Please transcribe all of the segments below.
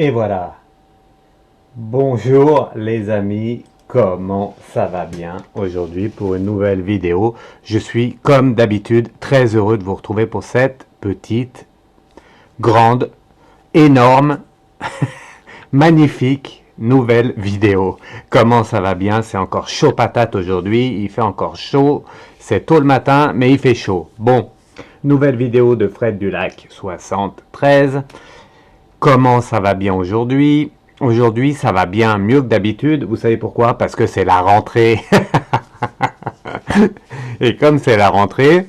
Et voilà. Bonjour les amis, comment ça va bien aujourd'hui pour une nouvelle vidéo. Je suis comme d'habitude très heureux de vous retrouver pour cette petite, grande, énorme, magnifique nouvelle vidéo. Comment ça va bien? C'est encore chaud patate aujourd'hui, il fait encore chaud, c'est tôt le matin mais il fait chaud. Bon, nouvelle vidéo de Fred Dulac 73. Comment ça va bien aujourd'hui? Aujourd'hui, ça va bien mieux que d'habitude. Vous savez pourquoi? Parce que c'est la rentrée. Et comme c'est la rentrée,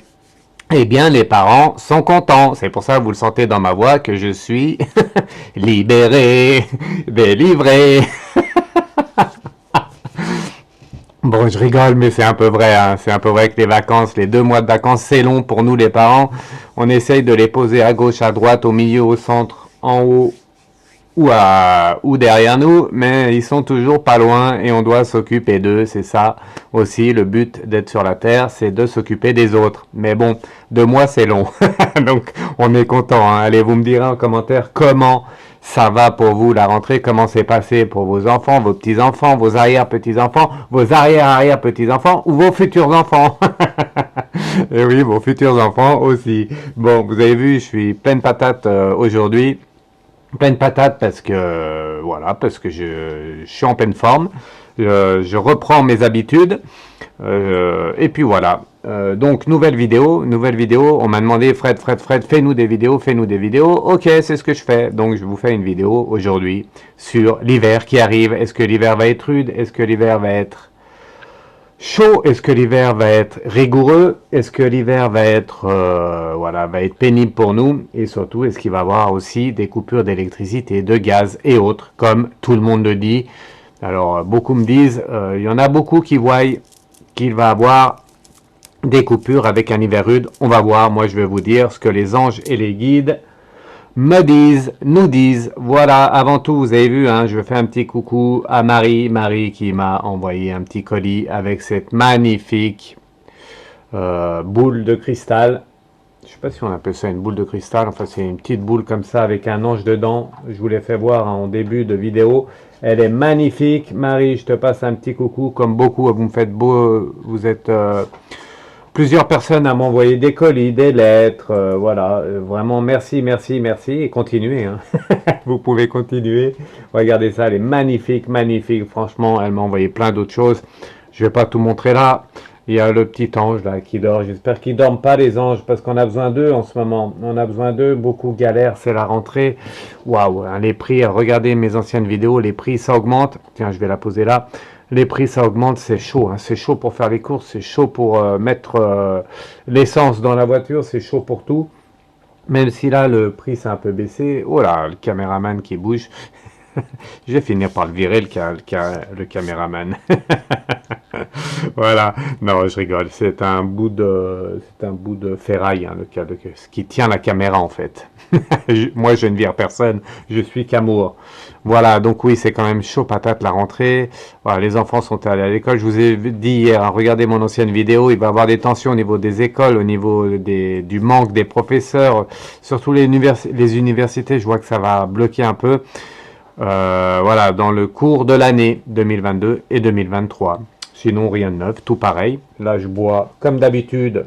eh bien, les parents sont contents. C'est pour ça que vous le sentez dans ma voix que je suis libéré, délivré. Bon, je rigole, mais c'est un peu vrai, hein. C'est un peu vrai que les vacances, les 2 mois de vacances, c'est long pour nous les parents. On essaye de les poser à gauche, à droite, au milieu, au centre, en haut, ou derrière nous, mais ils sont toujours pas loin et on doit s'occuper d'eux. C'est ça aussi le but d'être sur la terre, c'est de s'occuper des autres. Mais bon, 2 mois c'est long, donc on est content, hein. Allez, vous me direz en commentaire comment ça va pour vous la rentrée, comment c'est passé pour vos enfants, vos petits-enfants, vos arrière-petits-enfants, vos arrière-arrière-petits-enfants ou vos futurs enfants. Et oui, vos futurs enfants aussi. Bon, vous avez vu, je suis pleine patate aujourd'hui. Pleine patate parce que voilà, parce que je suis en pleine forme, je reprends mes habitudes et puis voilà. Donc nouvelle vidéo. On m'a demandé Fred, fais-nous des vidéos, fais-nous des vidéos. Ok, c'est ce que je fais. Donc je vous fais une vidéo aujourd'hui sur l'hiver qui arrive. Est-ce que l'hiver va être rude? Est-ce que l'hiver va être chaud? Est-ce que l'hiver va être rigoureux? Est-ce que l'hiver va être voilà, va être pénible pour nous? Et surtout, est-ce qu'il va y avoir aussi des coupures d'électricité, de gaz et autres, comme tout le monde le dit? Alors, beaucoup me disent, il y en a beaucoup qui voient qu'il va y avoir des coupures avec un hiver rude. On va voir, moi je vais vous dire ce que les anges et les guides me disent, nous disent. Voilà, avant tout, vous avez vu, hein, je fais un petit coucou à Marie qui m'a envoyé un petit colis avec cette magnifique boule de cristal. Je sais pas si on appelle ça une boule de cristal, enfin c'est une petite boule comme ça avec un ange dedans. Je vous l'ai fait voir en début de vidéo. Elle est magnifique. Marie, je te passe un petit coucou, comme beaucoup, vous me faites beau, vous êtes plusieurs personnes à m'envoyer des colis, des lettres, voilà, vraiment merci, et continuez, hein. Vous pouvez continuer, regardez ça, elle est magnifique, franchement, elle m'a envoyé plein d'autres choses, je vais pas tout montrer là. Il y a le petit ange là qui dort, j'espère qu'ils dorment pas les anges, parce qu'on a besoin d'eux en ce moment, on a besoin d'eux, beaucoup galèrent, c'est la rentrée, waouh, hein, les prix, regardez mes anciennes vidéos, les prix ça augmente, tiens je vais la poser là. Les prix, ça augmente, c'est chaud, hein. C'est chaud pour faire les courses, c'est chaud pour mettre l'essence dans la voiture, c'est chaud pour tout. Même si là, le prix s'est un peu baissé. Oh là, le caméraman qui bouge. Je vais finir par le virer, le caméraman. Voilà. Non, je rigole. C'est un bout de ferraille, hein, ce qui tient la caméra, en fait. Moi, je ne vire personne. Je suis qu'amour. Voilà. Donc oui, c'est quand même chaud patate la rentrée. Voilà, les enfants sont allés à l'école. Je vous ai dit hier, hein, regardez mon ancienne vidéo. Il va y avoir des tensions au niveau des écoles, au niveau du manque des professeurs. Surtout les universités, je vois que ça va bloquer un peu. Voilà, dans le cours de l'année 2022 et 2023. Sinon, rien de neuf, tout pareil. Là, je bois comme d'habitude.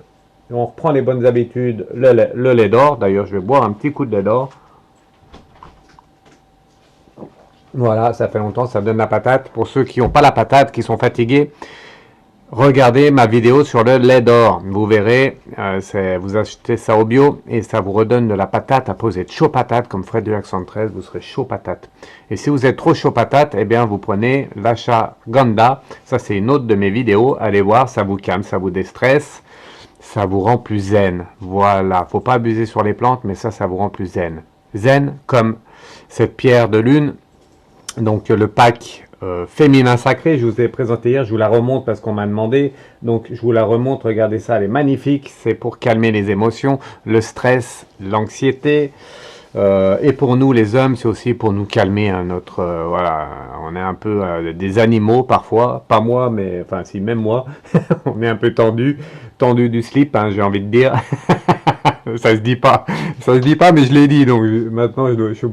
On reprend les bonnes habitudes, le lait d'or. D'ailleurs, je vais boire un petit coup de lait d'or. Voilà, ça fait longtemps, ça me donne la patate. Pour ceux qui n'ont pas la patate, qui sont fatigués, regardez ma vidéo sur le lait d'or. Vous verrez, vous achetez ça au bio et ça vous redonne de la patate. Après, vous êtes chaud patate, comme Fred de 13, vous serez chaud patate. Et si vous êtes trop chaud patate, eh bien, vous prenez l'ashwagandha. Ça, c'est une autre de mes vidéos. Allez voir, ça vous calme, ça vous déstresse. Ça vous rend plus zen. Voilà, faut pas abuser sur les plantes, mais ça vous rend plus zen. Zen, comme cette pierre de lune. Donc, le pack féminin sacré, je vous ai présenté hier, je vous la remonte parce qu'on m'a demandé, donc je vous la remonte, regardez ça, elle est magnifique, c'est pour calmer les émotions, le stress, l'anxiété, et pour nous les hommes, c'est aussi pour nous calmer, hein, voilà, on est un peu des animaux parfois, pas moi, mais enfin si même moi, on est un peu tendu, tendu du slip, hein, j'ai envie de dire. Ça se dit pas, ça se dit pas, mais je l'ai dit, donc maintenant je suis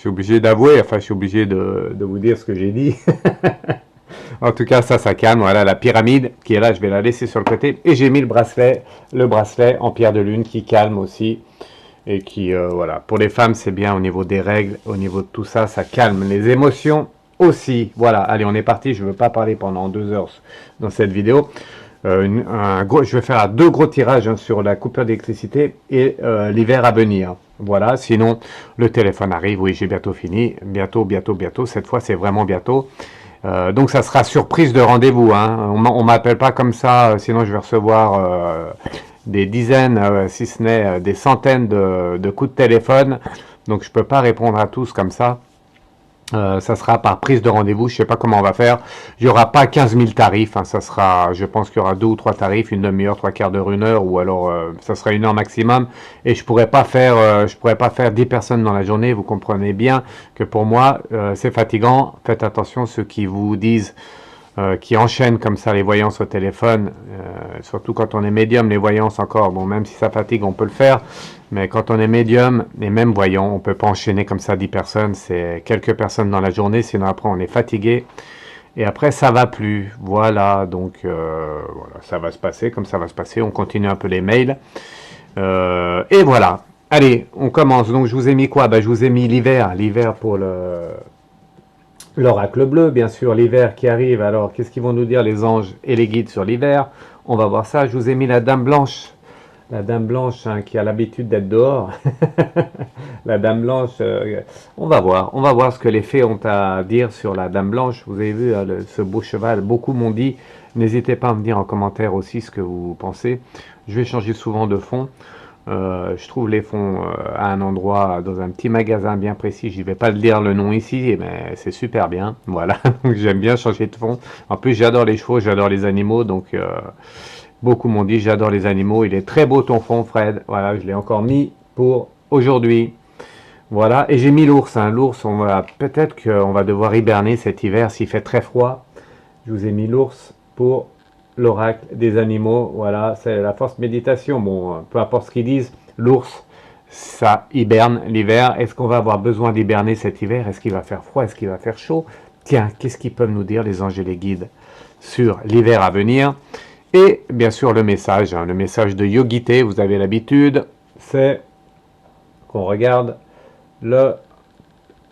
obligé d'avouer, enfin je suis obligé de vous dire ce que j'ai dit. En tout cas, ça calme. Voilà la pyramide qui est là, je vais la laisser sur le côté. Et j'ai mis le bracelet en pierre de lune qui calme aussi. Et qui, voilà, pour les femmes, c'est bien au niveau des règles, au niveau de tout ça, ça calme les émotions aussi. Voilà, allez, on est parti. Je ne veux pas parler pendant 2 heures dans cette vidéo. Je vais faire 2 gros tirages, hein, sur la coupure d'électricité et l'hiver à venir. Voilà, sinon le téléphone arrive. Oui, j'ai bientôt fini. Bientôt. Cette fois, c'est vraiment bientôt. Donc ça sera surprise de rendez-vous, hein. On m'appelle pas comme ça, sinon je vais recevoir des dizaines, si ce n'est des centaines de coups de téléphone. Donc je peux pas répondre à tous comme ça. Ça sera par prise de rendez-vous, je sais pas comment on va faire. Il n'y aura pas 15 000 tarifs, hein. Ça sera, je pense qu'il y aura 2 ou 3 tarifs, une demi-heure, 3/4 d'heure, 1 heure, ou alors ça sera 1 heure maximum. Et je pourrais pas faire 10 personnes dans la journée. Vous comprenez bien que pour moi, c'est fatigant. Faites attention ceux qui vous disent, qui enchaînent comme ça les voyances au téléphone, surtout quand on est médium, les voyances encore, bon, même si ça fatigue, on peut le faire, mais quand on est médium, et même voyant, on peut pas enchaîner comme ça 10 personnes, c'est quelques personnes dans la journée, sinon après on est fatigué, et après ça va plus, voilà, donc voilà, ça va se passer comme ça va se passer, on continue un peu les mails, et voilà, allez, on commence. Donc je vous ai mis quoi? Je vous ai mis l'hiver pour l'oracle bleu, bien sûr, l'hiver qui arrive. Alors, qu'est-ce qu'ils vont nous dire les anges et les guides sur l'hiver? On va voir ça. Je vous ai mis la dame blanche. La dame blanche, hein, qui a l'habitude d'être dehors. La dame blanche, on va voir ce que les fées ont à dire sur la dame blanche. Vous avez vu, ce beau cheval, beaucoup m'ont dit. N'hésitez pas à me dire en commentaire aussi ce que vous pensez. Je vais changer souvent de fond. Je trouve les fonds à un endroit, dans un petit magasin bien précis. Je ne vais pas le dire le nom ici, mais c'est super bien. Voilà, donc j'aime bien changer de fond. En plus, j'adore les chevaux, j'adore les animaux, donc beaucoup m'ont dit j'adore les animaux. Il est très beau ton fond, Fred. Voilà, je l'ai encore mis pour aujourd'hui. Voilà, et j'ai mis l'ours. Hein. L'ours, peut-être qu'on va devoir hiberner cet hiver s'il fait très froid. Je vous ai mis l'ours pour l'oracle des animaux. Voilà, c'est la force méditation. Bon, peu importe ce qu'ils disent, l'ours, ça hiberne l'hiver. Est-ce qu'on va avoir besoin d'hiberner cet hiver? Est-ce qu'il va faire froid? Est-ce qu'il va faire chaud? Tiens, qu'est-ce qu'ils peuvent nous dire les anges et les guides sur l'hiver à venir? Et bien sûr le message, hein, le message de Yogité, vous avez l'habitude, c'est qu'on regarde le...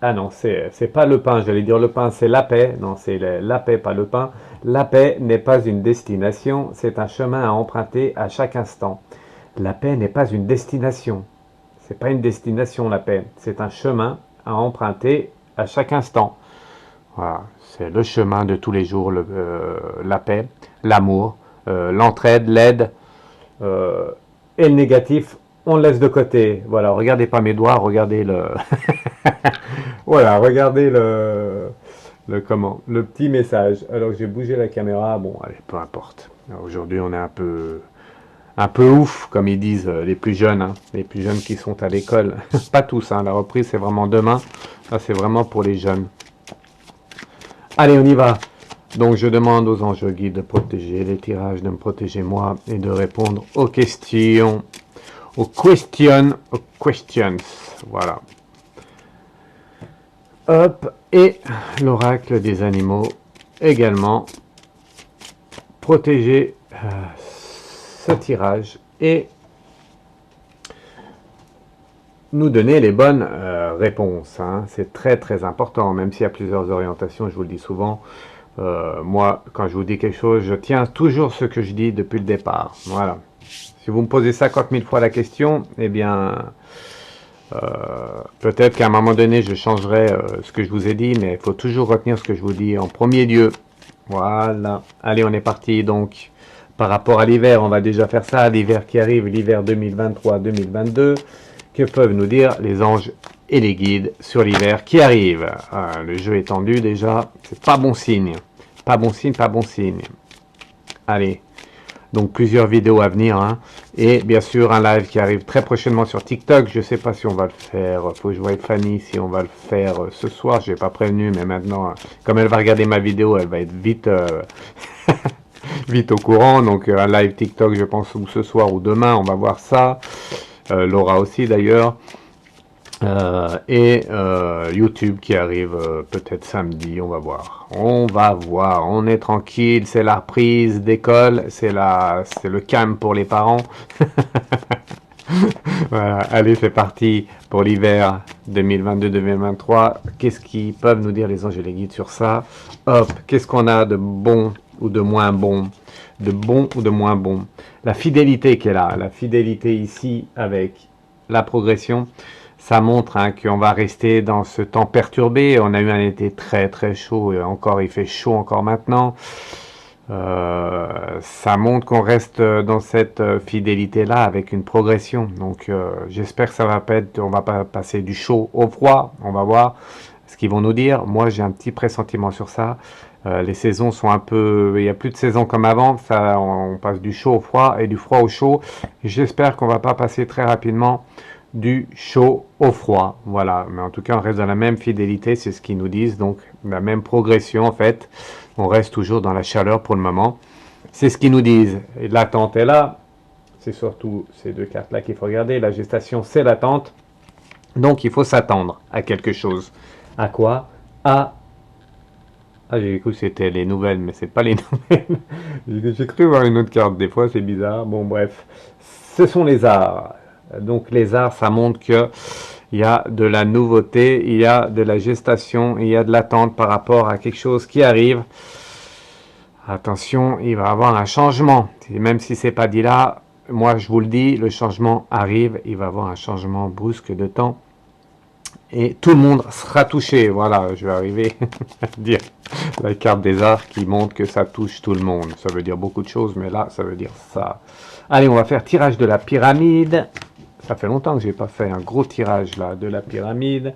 Ah non, c'est pas le pain, j'allais dire le pain, c'est la paix. Non, c'est la paix, pas le pain. La paix n'est pas une destination, c'est un chemin à emprunter à chaque instant. La paix n'est pas une destination. C'est pas une destination, la paix. C'est un chemin à emprunter à chaque instant. Voilà, c'est le chemin de tous les jours, la paix, l'amour, l'entraide, l'aide, et le négatif, on le laisse de côté. Voilà, regardez pas mes doigts, regardez le... Voilà, regardez le petit message. Alors j'ai bougé la caméra, bon, allez, peu importe. Aujourd'hui, on est un peu ouf, comme ils disent les plus jeunes, hein, les plus jeunes qui sont à l'école. Pas tous, hein, la reprise c'est vraiment demain. Ça c'est vraiment pour les jeunes. Allez, on y va. Donc je demande aux anges guides de protéger les tirages, de me protéger moi et de répondre aux questions. Aux questions. Voilà. Hop, et l'oracle des animaux également. Protéger ce tirage et nous donner les bonnes réponses. Hein. C'est très très important, même s'il y a plusieurs orientations, je vous le dis souvent. Moi, quand je vous dis quelque chose, je tiens toujours ce que je dis depuis le départ. Voilà. Si vous me posez 50 000 fois la question, eh bien, peut-être qu'à un moment donné, je changerai ce que je vous ai dit, mais il faut toujours retenir ce que je vous dis en premier lieu. Voilà. Allez, on est parti. Donc, par rapport à l'hiver, on va déjà faire ça. L'hiver qui arrive, l'hiver 2023-2022. Que peuvent nous dire les anges et les guides sur l'hiver qui arrive? Le jeu est tendu déjà. C'est pas bon signe. Pas bon signe, pas bon signe. Allez. Donc plusieurs vidéos à venir, hein. Et bien sûr un live qui arrive très prochainement sur TikTok. Je ne sais pas si on va le faire, faut que je voie avec Fanny si on va le faire ce soir. Je n'ai pas prévenu, mais maintenant, comme elle va regarder ma vidéo, elle va être vite... vite au courant. Donc un live TikTok, je pense, ou ce soir ou demain, on va voir ça. Laura aussi d'ailleurs. YouTube qui arrive peut-être samedi, on va voir. On va voir, on est tranquille, c'est la reprise d'école, c'est le calme pour les parents. Voilà, allez, c'est parti pour l'hiver 2022-2023. Qu'est-ce qu'ils peuvent nous dire les anges et les guides sur ça? Hop, qu'est-ce qu'on a de bon ou de moins bon? De bon ou de moins bon? La fidélité qui est là, la fidélité ici avec la progression, ça montre qu'on va rester dans ce temps perturbé. On a eu un été très très chaud et encore il fait chaud encore maintenant. Ça montre qu'on reste dans cette fidélité-là avec une progression. Donc j'espère que ça va pas être, on va pas passer du chaud au froid. On va voir ce qu'ils vont nous dire. Moi j'ai un petit pressentiment sur ça. Les saisons sont un peu, il n'y a plus de saison comme avant. Ça, on passe du chaud au froid et du froid au chaud. J'espère qu'on va pas passer très rapidement du chaud au froid. Voilà. Mais en tout cas on reste dans la même fidélité, c'est ce qu'ils nous disent. Donc la même progression en fait. On reste toujours dans la chaleur pour le moment. C'est ce qu'ils nous disent. Et l'attente est là. C'est surtout ces deux cartes-là qu'il faut regarder. La gestation, c'est l'attente. Donc, il faut s'attendre à quelque chose. À quoi? Ah, j'ai cru que c'était les nouvelles, mais c'est pas les nouvelles. J'ai cru voir une autre carte. Des fois, c'est bizarre. Bon, bref. Ce sont les arts. Donc, les arts, ça montre que il y a de la nouveauté, il y a de la gestation, il y a de l'attente par rapport à quelque chose qui arrive. Attention, il va y avoir un changement. Même si c'est pas dit là, moi je vous le dis, le changement arrive. Il va y avoir un changement brusque de temps. Et tout le monde sera touché. Voilà, je vais arriver à dire la carte des arts qui montre que ça touche tout le monde. Ça veut dire beaucoup de choses, mais là, ça veut dire ça. Allez, on va faire tirage de la pyramide. Ça fait longtemps que j'ai pas fait un gros tirage là de la pyramide.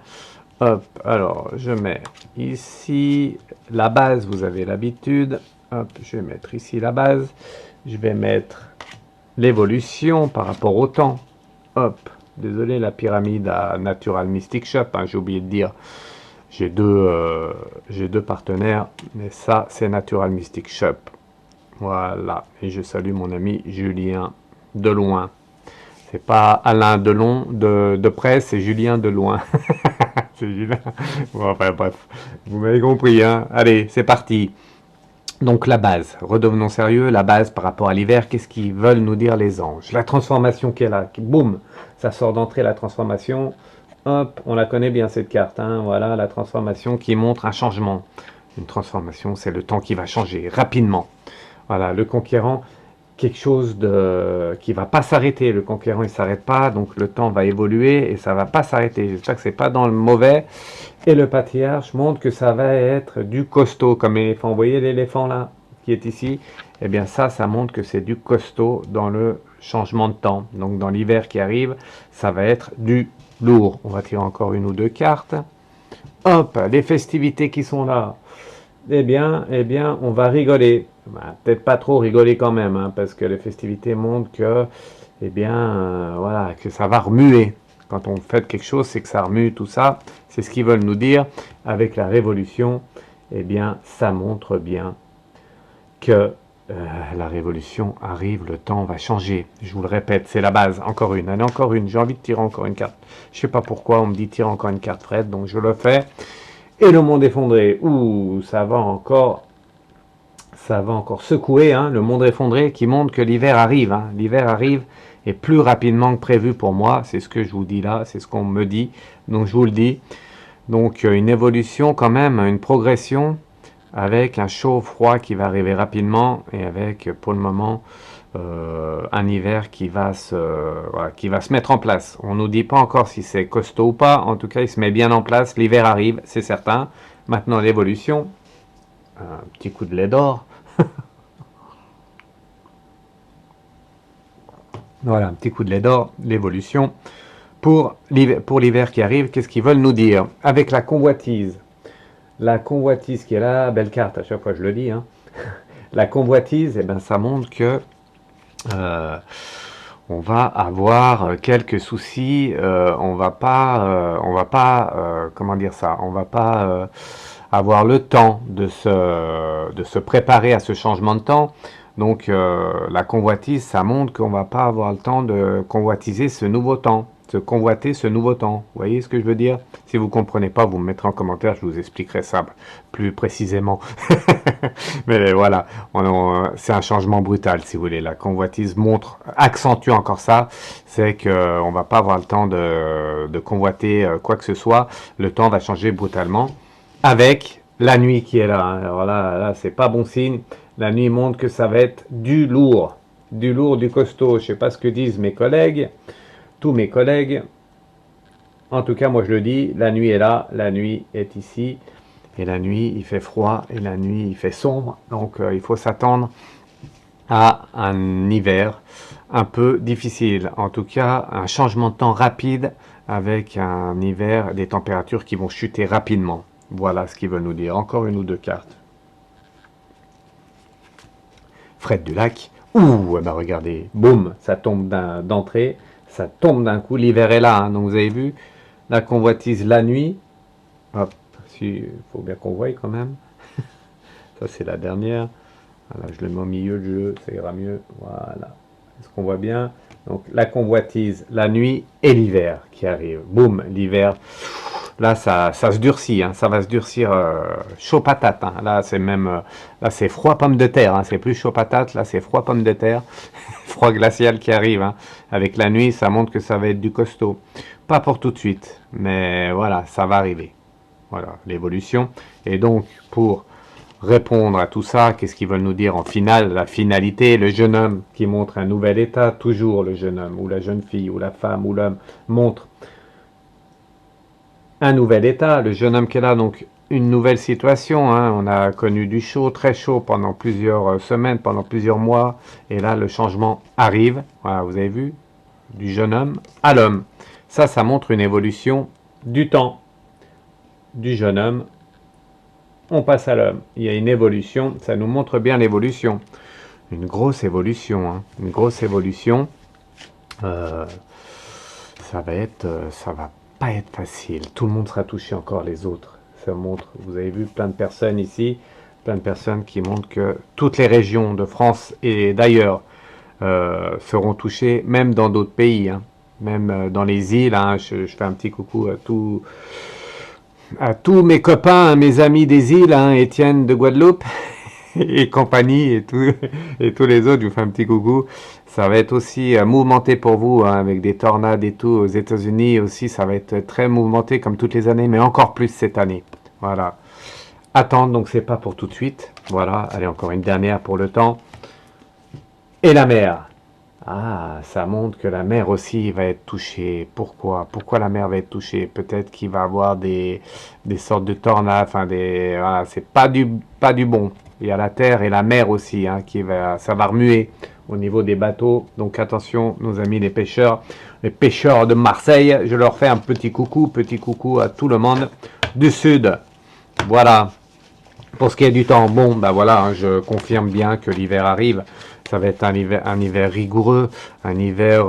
Hop, alors je mets ici la base, vous avez l'habitude. Hop, je vais mettre ici la base. Je vais mettre l'évolution par rapport au temps. Hop, désolé, la pyramide à Natural Mystic Shop, hein, j'ai oublié de dire. J'ai deux partenaires, mais ça c'est Natural Mystic Shop. Voilà, et je salue mon ami Julien de loin. C'est pas Alain Delon de près, c'est Julien de loin. C'est Julien. Bon, enfin bref, vous m'avez compris, hein. Allez, c'est parti. Donc la base, redevenons sérieux, la base par rapport à l'hiver, qu'est-ce qu'ils veulent nous dire les anges? La transformation qui est là, boum, ça sort d'entrée la transformation. Hop, on la connaît bien cette carte, hein. Voilà, la transformation qui montre un changement. Une transformation, c'est le temps qui va changer rapidement. Voilà, le conquérant, quelque chose qui va pas s'arrêter. Le conquérant, il s'arrête pas, donc le temps va évoluer et ça va pas s'arrêter. J'espère que c'est pas dans le mauvais. Et le patriarche montre que ça va être du costaud, comme l'éléphant. Vous voyez l'éléphant là, qui est ici? Eh bien ça montre que c'est du costaud dans le changement de temps. Donc dans l'hiver qui arrive, ça va être du lourd. On va tirer encore une ou deux cartes. Hop, les festivités qui sont là. Eh bien, on va rigoler. Peut-être pas trop rigoler quand même, hein, parce que les festivités montrent que, voilà, que ça va remuer. Quand on fait quelque chose, c'est que ça remue, tout ça. C'est ce qu'ils veulent nous dire. Avec la révolution, eh bien, ça montre bien que la révolution arrive, le temps va changer. Je vous le répète, c'est la base. Encore une, allez, encore une. J'ai envie de tirer encore une carte. Je sais pas pourquoi, on me dit tire encore une carte, Fred, donc je le fais. Et le monde effondré. Ouh, ça va encore secouer, hein, le monde effondré qui montre que l'hiver arrive. Hein. L'hiver arrive et plus rapidement que prévu pour moi. C'est ce que je vous dis là, c'est ce qu'on me dit. Donc je vous le dis. Donc une évolution quand même, une progression avec un chaud-froid qui va arriver rapidement et avec pour le moment un hiver qui va se mettre en place. On ne nous dit pas encore si c'est costaud ou pas. En tout cas, il se met bien en place. L'hiver arrive, c'est certain. Maintenant, l'évolution. Un petit coup de lait d'or. Voilà, un petit coup de lait d'or, l'évolution. Pour l'hiver qui arrive, qu'est-ce qu'ils veulent nous dire? Avec la convoitise. La convoitise qui est là, belle carte, à chaque fois je le dis. Hein. La convoitise, eh ben, ça montre que on va avoir quelques soucis. On va pas, comment dire ça? On va pas avoir le temps de se préparer à ce changement de temps. Donc la convoitise, ça montre qu'on va pas avoir le temps de convoitiser ce nouveau temps, de convoiter ce nouveau temps. Vous voyez ce que je veux dire? Si vous comprenez pas, vous me mettrez en commentaire, je vous expliquerai ça plus précisément. Mais voilà, c'est un changement brutal, si vous voulez. La convoitise accentue encore ça, c'est qu'on va pas avoir le temps de convoiter quoi que ce soit. Le temps va changer brutalement avec la nuit qui est là. Alors là c'est pas bon signe. La nuit montre que ça va être du lourd, du costaud. Je sais pas ce que disent mes collègues, tous mes collègues. En tout cas, moi je le dis, la nuit est là, la nuit est ici. Et la nuit, il fait froid, et la nuit, il fait sombre. Donc il faut s'attendre à un hiver un peu difficile. En tout cas, un changement de temps rapide avec un hiver, des températures qui vont chuter rapidement. Voilà ce qu'il veut nous dire. Encore une ou deux cartes. Fred du lac. Ouh, eh ben regardez, boum, ça tombe d'entrée, ça tombe d'un coup. L'hiver est là, hein, donc vous avez vu, la convoitise la nuit. Hop, il faut bien qu'on voie quand même. Ça c'est la dernière. Voilà, je le mets au milieu du jeu, ça ira mieux. Voilà. Est-ce qu'on voit bien? Donc la convoitise la nuit et l'hiver qui arrive. Boum, l'hiver. Là, ça se durcit, hein, ça va se durcir chaud patate. Hein. Là, c'est même, là, c'est froid pomme de terre. Hein, c'est plus chaud patate. Là, c'est froid pomme de terre, froid glacial qui arrive. Hein. Avec la nuit, ça montre que ça va être du costaud. Pas pour tout de suite, mais voilà, ça va arriver. Voilà, l'évolution. Et donc, pour répondre à tout ça, qu'est-ce qu'ils veulent nous dire en finale? La finalité, le jeune homme qui montre un nouvel état, toujours le jeune homme, ou la jeune fille, ou la femme, ou l'homme montre un nouvel état, le jeune homme qui est là, donc une nouvelle situation, hein. On a connu du chaud, très chaud pendant plusieurs semaines, pendant plusieurs mois, et là le changement arrive, voilà, vous avez vu, du jeune homme à l'homme. Ça montre une évolution du temps, du jeune homme, on passe à l'homme. Il y a une évolution, ça nous montre bien l'évolution. Une grosse évolution, hein. Une grosse évolution. Ça va pas être facile. Tout le monde sera touché, encore les autres. Ça montre, vous avez vu plein de personnes ici, plein de personnes qui montrent que toutes les régions de France et d'ailleurs seront touchées, même dans d'autres pays, hein. Même dans les îles. Hein. Je fais un petit coucou à tous mes copains, mes amis des îles, hein, Étienne de Guadeloupe et compagnie et tous les autres. Je vous fais un petit coucou. Ça va être aussi mouvementé pour vous, hein, avec des tornades et tout. Aux États-Unis aussi, ça va être très mouvementé comme toutes les années, mais encore plus cette année. Voilà. Attendre, donc c'est pas pour tout de suite. Voilà. Allez, encore une dernière pour le temps. Et la mer. Ah, ça montre que la mer aussi va être touchée. Pourquoi? Pourquoi la mer va être touchée? Peut-être qu'il va avoir des sortes de tornades. Enfin, voilà, c'est pas du bon. Il y a la terre et la mer aussi, hein, ça va remuer au niveau des bateaux. Donc attention, nos amis les pêcheurs de Marseille, je leur fais un petit coucou à tout le monde du sud. Voilà. Pour ce qui est du temps, bon, ben voilà, hein, je confirme bien que l'hiver arrive. Ça va être un hiver rigoureux, un hiver,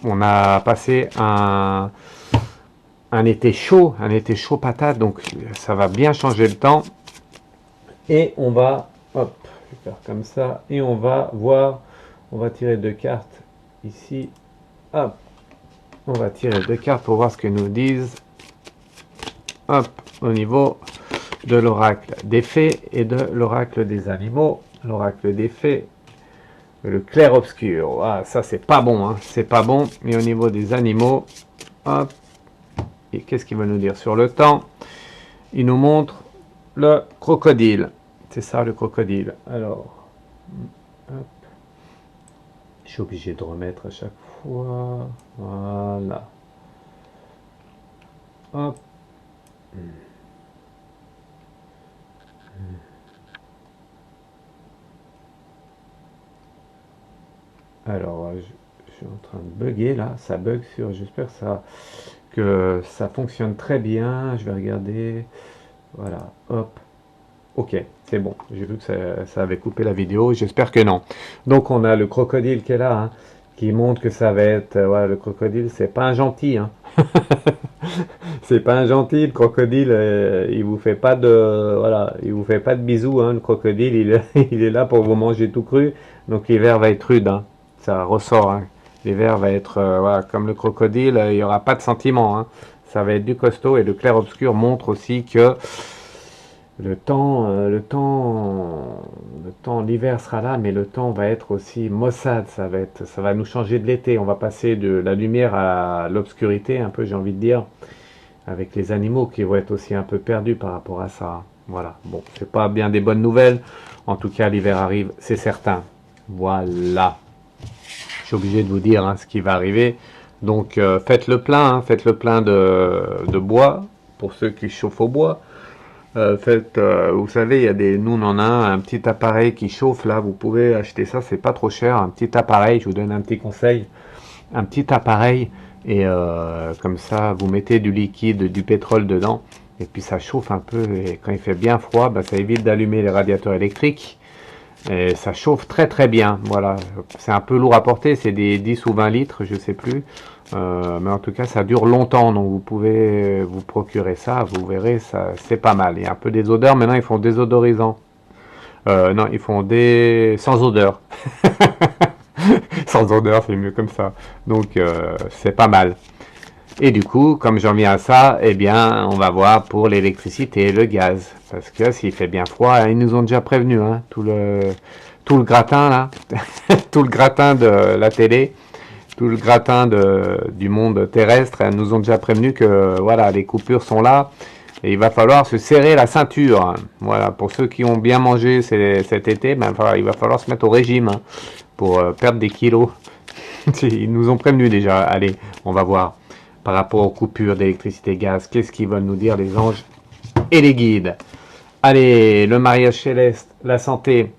on a passé un été chaud patate, donc ça va bien changer le temps. Et on va, hop, je vais faire comme ça, et on va voir, on va tirer deux cartes ici, hop, on va tirer deux cartes pour voir ce que nous disent, hop, au niveau de l'oracle des fées et de l'oracle des animaux. L'oracle des fées, le clair-obscur, ah, ça c'est pas bon, hein, c'est pas bon. Mais au niveau des animaux, hop, et qu'est-ce qu'il va nous dire sur le temps? Il nous montre le crocodile. C'est ça le crocodile. Alors, hop. Je suis obligé de remettre à chaque fois. Voilà. Hop. Alors, je suis en train de bugger là. Ça bug sur. J'espère que ça fonctionne très bien. Je vais regarder. Voilà. Hop. Ok, c'est bon. J'ai vu que ça avait coupé la vidéo. J'espère que non. Donc, on a le crocodile qui est là, hein, qui montre que ça va être, ouais, le crocodile, c'est pas un gentil, hein. C'est pas un gentil, le crocodile, il vous fait pas de, voilà, il vous fait pas de bisous, hein, le crocodile, il est là pour vous manger tout cru, donc l'hiver va être rude, hein. Ça ressort, hein. L'hiver va être, voilà, comme le crocodile, il y aura pas de sentiment, hein. Ça va être du costaud, et le clair-obscur montre aussi que l'hiver sera là, mais le temps va être aussi maussade. Ça va nous changer de l'été. On va passer de la lumière à l'obscurité, un peu, j'ai envie de dire, avec les animaux qui vont être aussi un peu perdus par rapport à ça. Voilà. Bon, c'est pas bien des bonnes nouvelles. En tout cas, l'hiver arrive, c'est certain. Voilà. Je suis obligé de vous dire, hein, ce qui va arriver. Donc, faites le plein, hein, faites le plein de bois pour ceux qui chauffent au bois. Vous savez, il y a nous on en a un petit appareil qui chauffe là, vous pouvez acheter ça, c'est pas trop cher, un petit appareil, je vous donne un petit conseil, un petit appareil, et comme ça, vous mettez du liquide, du pétrole dedans, et puis ça chauffe un peu, et quand il fait bien froid, bah, ça évite d'allumer les radiateurs électriques, et ça chauffe très très bien, voilà. C'est un peu lourd à porter, c'est des 10 ou 20 litres, je sais plus. Mais en tout cas, ça dure longtemps, donc vous pouvez vous procurer ça, vous verrez, ça c'est pas mal. Il y a un peu des odeurs, maintenant ils font désodorisant. Non, ils font des sans odeur. Sans odeur, c'est mieux comme ça. Donc c'est pas mal. Et du coup, comme j'en viens à ça, eh bien, on va voir pour l'électricité, le gaz. Parce que s'il fait bien froid, ils nous ont déjà prévenu, hein, tout le gratin là, tout le gratin de la télé, tout le gratin du monde terrestre, ils nous ont déjà prévenu que voilà, les coupures sont là. Et il va falloir se serrer la ceinture. Voilà, pour ceux qui ont bien mangé cet été, ben, il va falloir se mettre au régime, hein, pour perdre des kilos. Ils nous ont prévenu déjà. Allez, on va voir par rapport aux coupures d'électricité gaz. Qu'est-ce qu'ils veulent nous dire les anges et les guides? Allez, le mariage céleste, la santé.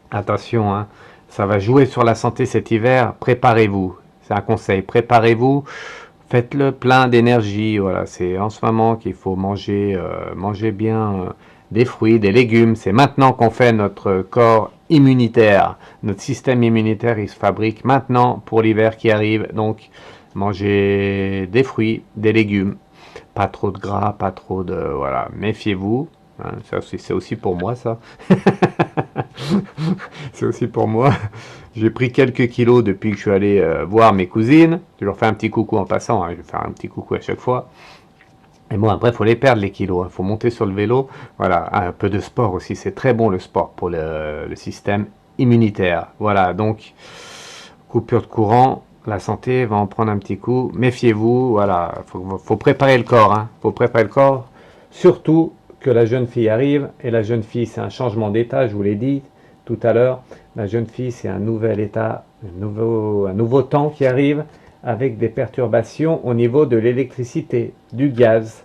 Attention, hein, ça va jouer sur la santé cet hiver. Préparez-vous. C'est un conseil. Préparez-vous. Faites-le plein d'énergie. Voilà, c'est en ce moment qu'il faut manger bien, des fruits, des légumes. C'est maintenant qu'on fait notre corps immunitaire. Notre système immunitaire, il se fabrique maintenant pour l'hiver qui arrive. Donc, mangez des fruits, des légumes. Pas trop de gras, pas trop de... Voilà, méfiez-vous. Hein, ça, c'est aussi pour moi, ça. C'est aussi pour moi. J'ai pris quelques kilos depuis que je suis allé voir mes cousines. Je leur fais un petit coucou en passant, hein. Je vais faire un petit coucou à chaque fois. Et bon, après, il faut les perdre, les kilos. Il faut monter sur le vélo. Voilà, un peu de sport aussi. C'est très bon, le sport, pour le système immunitaire. Voilà, donc, coupure de courant. La santé va en prendre un petit coup. Méfiez-vous. Voilà, faut préparer le corps, hein. Faut préparer le corps. Surtout que la jeune fille arrive. Et la jeune fille, c'est un changement d'état, je vous l'ai dit tout à l'heure. La jeune fille, c'est un nouvel état, un nouveau temps qui arrive, avec des perturbations au niveau de l'électricité, du gaz,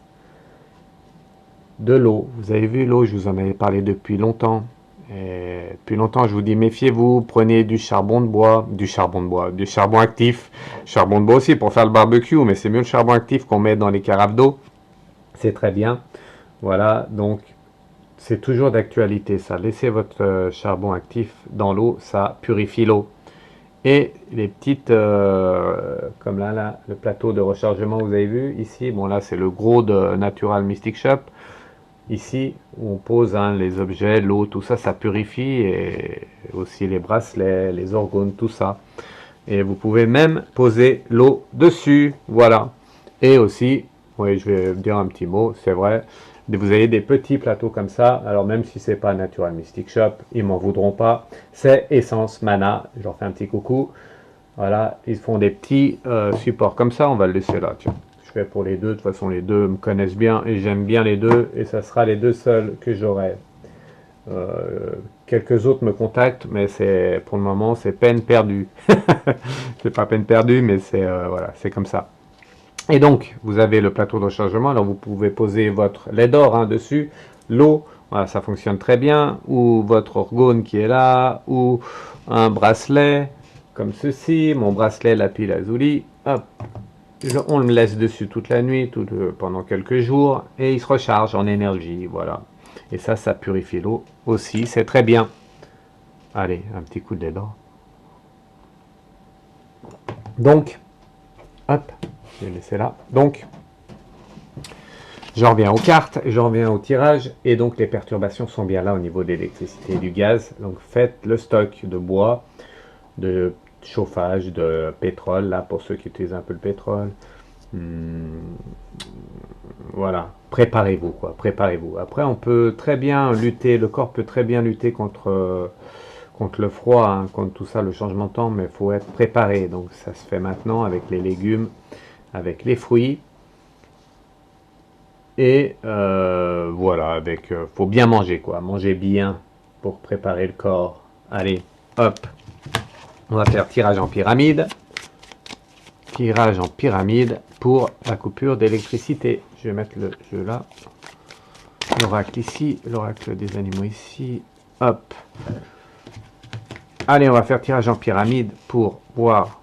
de l'eau. Vous avez vu l'eau, je vous en avais parlé depuis longtemps. Et depuis longtemps, je vous dis, méfiez-vous, prenez du charbon de bois, du charbon actif. Charbon de bois aussi pour faire le barbecue, mais c'est mieux le charbon actif qu'on met dans les carafes d'eau. C'est très bien. Voilà, donc c'est toujours d'actualité ça. Laissez votre charbon actif dans l'eau, ça purifie l'eau. Et les petites, comme là, le plateau de rechargement, vous avez vu ici, bon là c'est le gros de Natural Mystic Shop. Ici, où on pose, hein, les objets, l'eau, tout ça, ça purifie, et aussi les bracelets, les orgones, tout ça. Et vous pouvez même poser l'eau dessus, voilà. Et aussi, oui, je vais dire un petit mot, c'est vrai, vous avez des petits plateaux comme ça, alors même si c'est pas Natural Mystic Shop, ils m'en voudront pas, c'est Essence Mana, je leur fais un petit coucou, voilà, ils font des petits supports comme ça, on va le laisser là, tiens. Je fais pour les deux, de toute façon les deux me connaissent bien, et j'aime bien les deux, et ça sera les deux seuls que j'aurai. Quelques autres me contactent, mais c'est pour le moment c'est peine perdue. C'est pas peine perdue, mais c'est voilà, c'est comme ça. Et donc, vous avez le plateau de rechargement, alors vous pouvez poser votre lait d'or, hein, dessus, l'eau, voilà, ça fonctionne très bien, ou votre orgone qui est là, ou un bracelet, comme ceci, mon bracelet lapis lazuli, hop, on le laisse dessus toute la nuit, pendant quelques jours, et il se recharge en énergie, voilà. Et ça purifie l'eau aussi, c'est très bien. Allez, un petit coup de lait d'or. Donc, hop, je vais laisser là. Donc, j'en reviens aux cartes, j'en reviens au tirage, et donc les perturbations sont bien là au niveau de l'électricité et du gaz. Donc faites le stock de bois, de chauffage, de pétrole, là pour ceux qui utilisent un peu le pétrole. Voilà, préparez-vous quoi, préparez-vous. Après on peut très bien lutter, le corps peut très bien lutter contre le froid, hein, contre tout ça, le changement de temps, mais il faut être préparé. Donc ça se fait maintenant avec les légumes, avec les fruits. Et voilà, avec faut bien manger quoi, manger bien pour préparer le corps. Allez, hop, on va faire tirage en pyramide. Tirage en pyramide pour la coupure d'électricité. Je vais mettre le jeu là. L'oracle ici, l'oracle des animaux ici. Hop. Allez, on va faire tirage en pyramide pour voir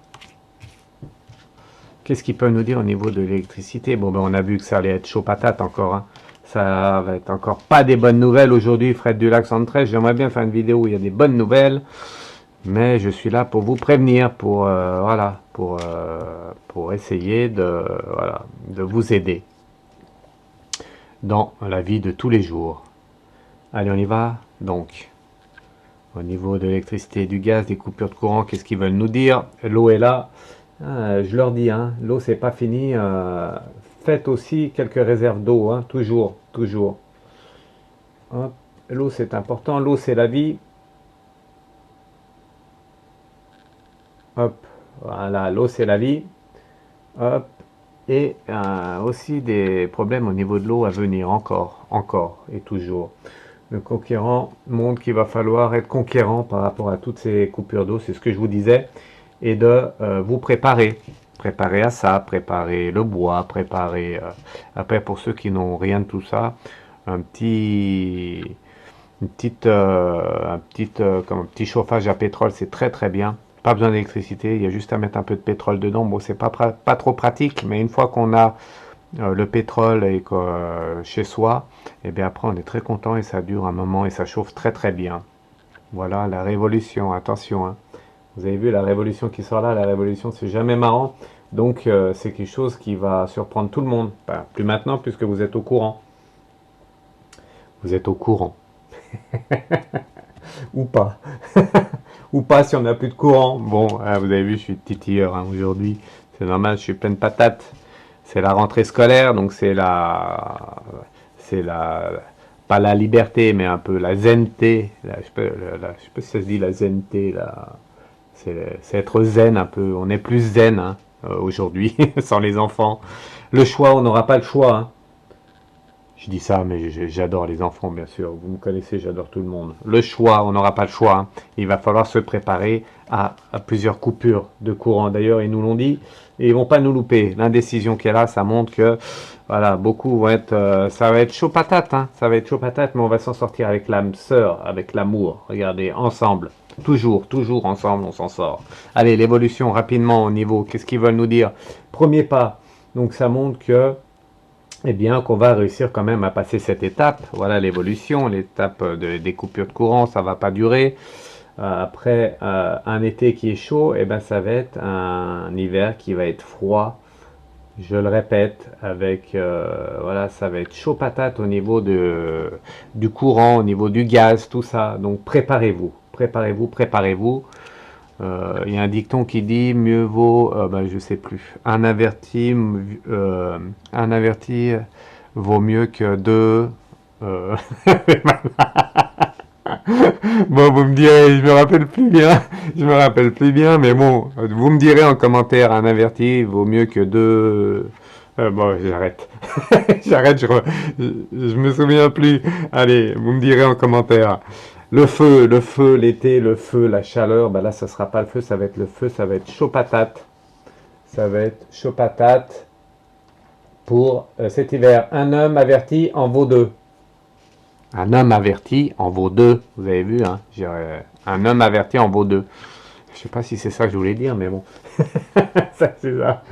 qu'est-ce qu'il peut nous dire au niveau de l'électricité. Bon, ben on a vu que ça allait être chaud patate encore. Hein. Ça va être encore pas des bonnes nouvelles aujourd'hui, Fred du Lac 113. J'aimerais bien faire une vidéo où il y a des bonnes nouvelles. Mais je suis là pour vous prévenir, pour voilà, pour essayer de vous aider dans la vie de tous les jours. Allez, on y va. Donc, au niveau de l'électricité et du gaz, des coupures de courant, qu'est-ce qu'ils veulent nous dire? L'eau est là. Je leur dis, hein, l'eau c'est pas fini. Faites aussi quelques réserves d'eau, hein, toujours, toujours. L'eau c'est important, l'eau c'est la vie. Hop, voilà, l'eau c'est la vie. Hop, et aussi des problèmes au niveau de l'eau à venir, encore et toujours. Le conquérant montre qu'il va falloir être conquérant par rapport à toutes ces coupures d'eau, c'est ce que je vous disais, et de vous préparer. Préparer à ça, préparer le bois, préparer... après, pour ceux qui n'ont rien de tout ça, un petit chauffage à pétrole, c'est très très bien. Pas besoin d'électricité, il y a juste à mettre un peu de pétrole dedans. Bon, c'est pas trop pratique, mais une fois qu'on a le pétrole et chez soi, et bien après on est très content et ça dure un moment et ça chauffe très très bien. Voilà la révolution, attention. Hein. Vous avez vu la révolution qui sort là, la révolution c'est jamais marrant. Donc c'est quelque chose qui va surprendre tout le monde. Enfin, plus maintenant puisque vous êtes au courant. Vous êtes au courant. Ou pas. Ou pas si on n'a plus de courant. Bon, vous avez vu, je suis titilleur hein, aujourd'hui. C'est normal, je suis pleine patate. C'est la rentrée scolaire, donc pas la liberté, mais un peu la zenneté. Je sais pas si ça se dit la zenneté, c'est être zen un peu. On est plus zen hein, aujourd'hui, sans les enfants. Le choix, on n'aura pas le choix. Hein. Je dis ça, mais j'adore les enfants, bien sûr. Vous me connaissez, j'adore tout le monde. Le choix, on n'aura pas le choix. Hein. Il va falloir se préparer à plusieurs coupures de courant. D'ailleurs, ils nous l'ont dit, et ils vont pas nous louper. L'indécision qu'il y a là, ça montre que, voilà, beaucoup vont être, ça va être chaud patate, hein. Ça va être chaud patate, mais on va s'en sortir avec l'âme sœur, avec l'amour. Regardez, ensemble. Toujours, toujours ensemble, on s'en sort. Allez, l'évolution, rapidement, au niveau, qu'est-ce qu'ils veulent nous dire? Premier pas. Donc, ça montre que, eh bien, qu'on va réussir quand même à passer cette étape. Voilà l'évolution, l'étape des coupures de courant, ça va pas durer. Après un été qui est chaud, eh ben, ça va être un hiver qui va être froid. Je le répète, avec voilà, ça va être chaud patate au niveau du courant, au niveau du gaz, tout ça. Donc préparez-vous, préparez-vous, préparez-vous. Il y a un dicton qui dit mieux vaut, je sais plus, un averti vaut mieux que deux. Bon, vous me direz, je me rappelle plus bien, je me rappelle plus bien, mais bon, vous me direz en commentaire, un averti vaut mieux que deux. Bon, j'arrête, j'arrête, je me souviens plus. Allez, vous me direz en commentaire. Le feu, l'été, le feu, la chaleur, ben là, ça sera pas le feu, ça va être le feu, ça va être chaud patate. Ça va être chaud patate pour cet hiver. Un homme averti en vaut deux. Un homme averti en vaut deux. Vous avez vu, hein? Un homme averti en vaut deux. Je sais pas si c'est ça que je voulais dire, mais bon. Ça, c'est ça.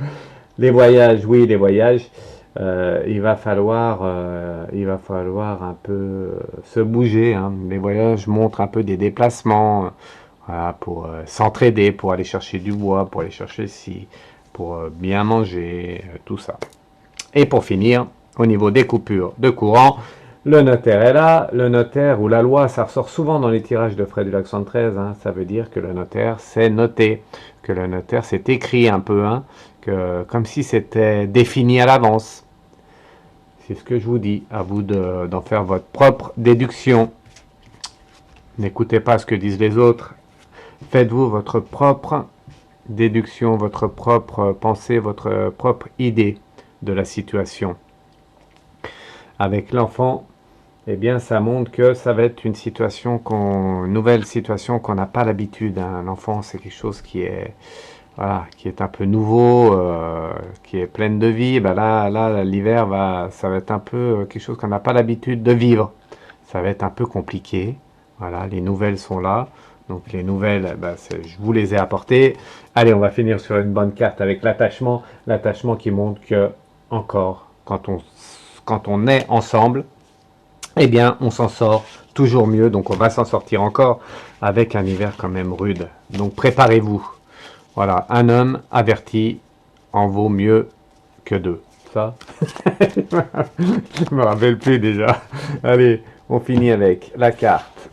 Les voyages, oui, les voyages. Il va falloir un peu se bouger. Hein. Les voyages montrent un peu des déplacements. Voilà, pour s'entraider, pour aller chercher du bois, pour aller chercher ci, pour bien manger, tout ça. Et pour finir, au niveau des coupures de courant, le notaire est là. Le notaire ou la loi, ça ressort souvent dans les tirages de Fred du Lac 73. Hein, ça veut dire que le notaire, c'est noté, que le notaire, c'est écrit un peu, hein, que, comme si c'était défini à l'avance. C'est ce que je vous dis, à vous d'en faire votre propre déduction. N'écoutez pas ce que disent les autres. Faites-vous votre propre déduction, votre propre pensée, votre propre idée de la situation. Avec l'enfant, eh bien, ça montre que ça va être une situation nouvelle situation qu'on n'a pas l'habitude. Hein. L'enfant, c'est quelque chose qui est, voilà, qui est un peu nouveau, qui est pleine de vie. Ben là, l'hiver ça va être un peu quelque chose qu'on n'a pas l'habitude de vivre. Ça va être un peu compliqué. Voilà, les nouvelles sont là. Donc les nouvelles, ben, je vous les ai apportées. Allez, on va finir sur une bonne carte avec l'attachement. L'attachement qui montre que, encore, quand on est ensemble, eh bien, on s'en sort toujours mieux. Donc on va s'en sortir encore avec un hiver quand même rude. Donc préparez-vous. Voilà, un homme averti en vaut mieux que deux. Ça, je me rappelle plus déjà. Allez, on finit avec la carte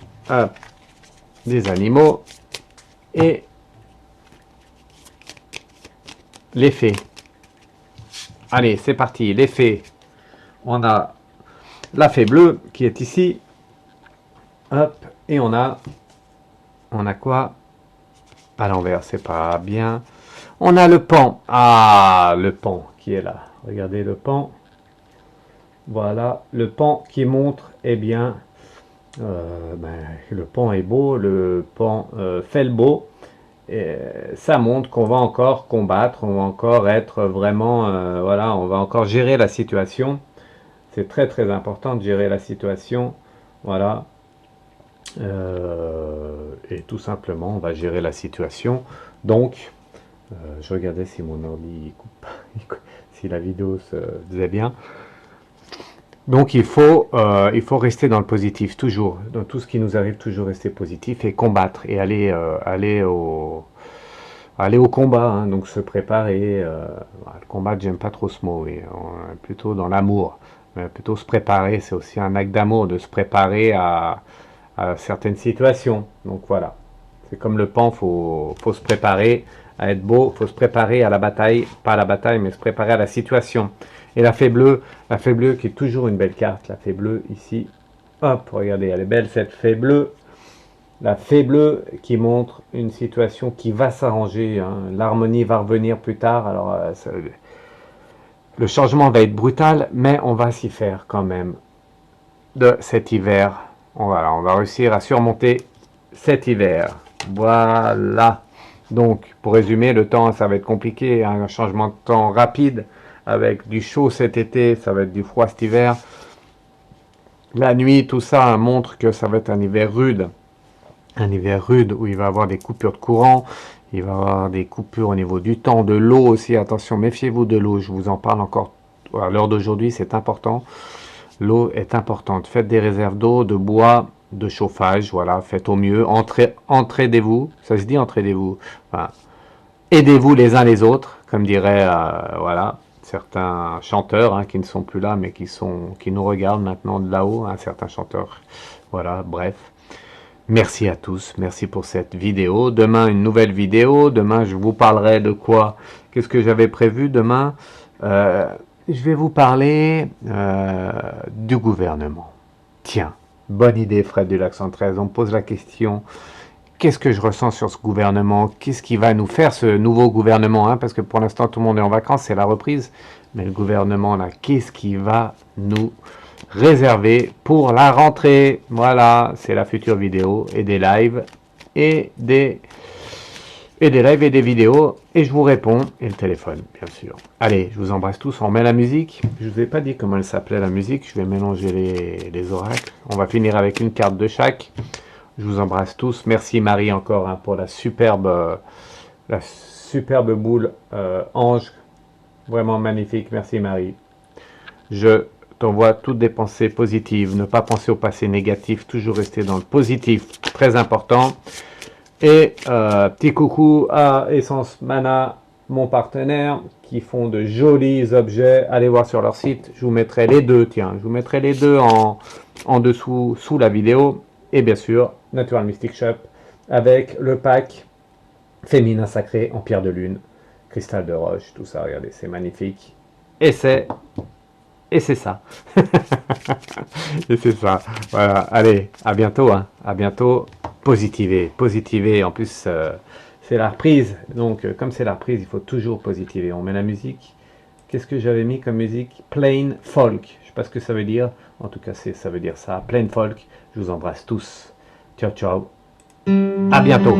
des animaux et les fées. Allez, c'est parti, les fées. On a la fée bleue qui est ici. Hop, et on a quoi? À l'envers, c'est pas bien. On a le pan. Ah, le pan qui est là. Regardez le pan. Voilà, le pan qui montre, eh bien, le pan est beau, le pan fait le beau. Et ça montre qu'on va encore combattre, on va encore être vraiment, voilà, on va encore gérer la situation. C'est très très important de gérer la situation, voilà. Et tout simplement, on va gérer la situation. Donc, je regardais si mon ordi coupe, si la vidéo se faisait bien. Donc il faut rester dans le positif, toujours. Dans tout ce qui nous arrive, toujours rester positif et combattre et aller au combat, hein, donc se préparer. Le combat, j'aime pas trop ce mot, oui, plutôt dans l'amour. Plutôt se préparer, c'est aussi un acte d'amour de se préparer à certaines situations. Donc voilà, c'est comme le pan, faut se préparer à être beau, faut se préparer à la bataille, pas à la bataille, mais se préparer à la situation. Et la fée bleue qui est toujours une belle carte, la fée bleue ici, hop, regardez, elle est belle cette fée bleue. La fée bleue qui montre une situation qui va s'arranger, hein. L'harmonie va revenir plus tard, alors le changement va être brutal, mais on va s'y faire quand même de cet hiver. On va réussir à surmonter cet hiver. Voilà. Donc, pour résumer, le temps, ça va être compliqué, hein, un changement de temps rapide, avec du chaud cet été, ça va être du froid cet hiver. La nuit, tout ça montre que ça va être un hiver rude. Un hiver rude où il va y avoir des coupures de courant, il va y avoir des coupures au niveau du temps, de l'eau aussi. Attention, méfiez-vous de l'eau, je vous en parle encore à l'heure d'aujourd'hui, c'est important. L'eau est importante. Faites des réserves d'eau, de bois, de chauffage, voilà, faites au mieux. Entraidez-vous, ça se dit entraidez-vous. Enfin, aidez-vous les uns les autres, comme diraient voilà, certains chanteurs, hein, qui ne sont plus là, mais qui nous regardent maintenant de là-haut, hein, certains chanteurs. Voilà, bref. Merci à tous, merci pour cette vidéo. Demain, une nouvelle vidéo. Demain, je vous parlerai de quoi? Qu'est-ce que j'avais prévu demain? Je vais vous parler du gouvernement. Tiens, bonne idée, Fred du Lac 113. On me pose la question, qu'est-ce que je ressens sur ce gouvernement? Qu'est-ce qui va nous faire, ce nouveau gouvernement, hein? Parce que pour l'instant, tout le monde est en vacances, c'est la reprise. Mais le gouvernement, là, qu'est-ce qui va nous réservé pour la rentrée? Voilà, c'est la future vidéo et des lives et des lives et des vidéos et je vous réponds et le téléphone bien sûr. Allez, je vous embrasse tous, on met la musique. Je vous ai pas dit comment elle s'appelait la musique, je vais mélanger les oracles. On va finir avec une carte de chaque. Je vous embrasse tous, merci Marie encore, hein, pour la superbe boule ange, vraiment magnifique, merci Marie. Je t'envoie toutes des pensées positives, ne pas penser au passé négatif, toujours rester dans le positif, très important. Et petit coucou à Essence Mana, mon partenaire, qui font de jolis objets. Allez voir sur leur site, je vous mettrai les deux, tiens, je vous mettrai les deux en dessous, sous la vidéo. Et bien sûr, Natural Mystic Shop, avec le pack féminin sacré en pierre de lune, cristal de roche, tout ça, regardez, c'est magnifique. Et c'est ça. Et c'est ça. Voilà, allez, à bientôt, hein. À bientôt. Positiver, positiver. En plus, c'est la reprise. Donc, comme c'est la reprise, il faut toujours positiver. On met la musique. Qu'est-ce que j'avais mis comme musique? Plain folk. Je sais pas ce que ça veut dire. En tout cas, ça veut dire ça. Plain folk. Je vous embrasse tous. Ciao, ciao. À bientôt.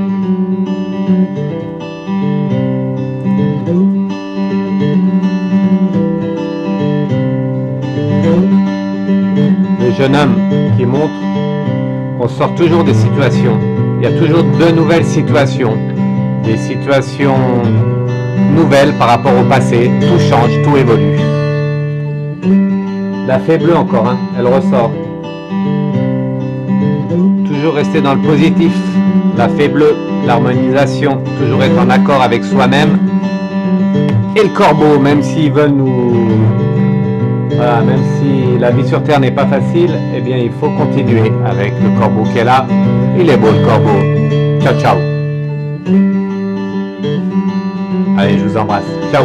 Le jeune homme qui montre qu'on sort toujours des situations. Il y a toujours de nouvelles situations. Des situations nouvelles par rapport au passé. Tout change, tout évolue. La fée bleue encore, hein, elle ressort. Toujours rester dans le positif. La fée bleue, l'harmonisation. Toujours être en accord avec soi-même. Et le corbeau, même s'ils veulent nous... Voilà, même si la vie sur Terre n'est pas facile, eh bien il faut continuer avec le corbeau qui est là. Il est beau le corbeau. Ciao, ciao. Allez, je vous embrasse. Ciao.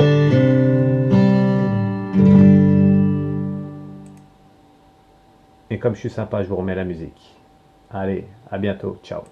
Et comme je suis sympa, je vous remets la musique. Allez, à bientôt. Ciao.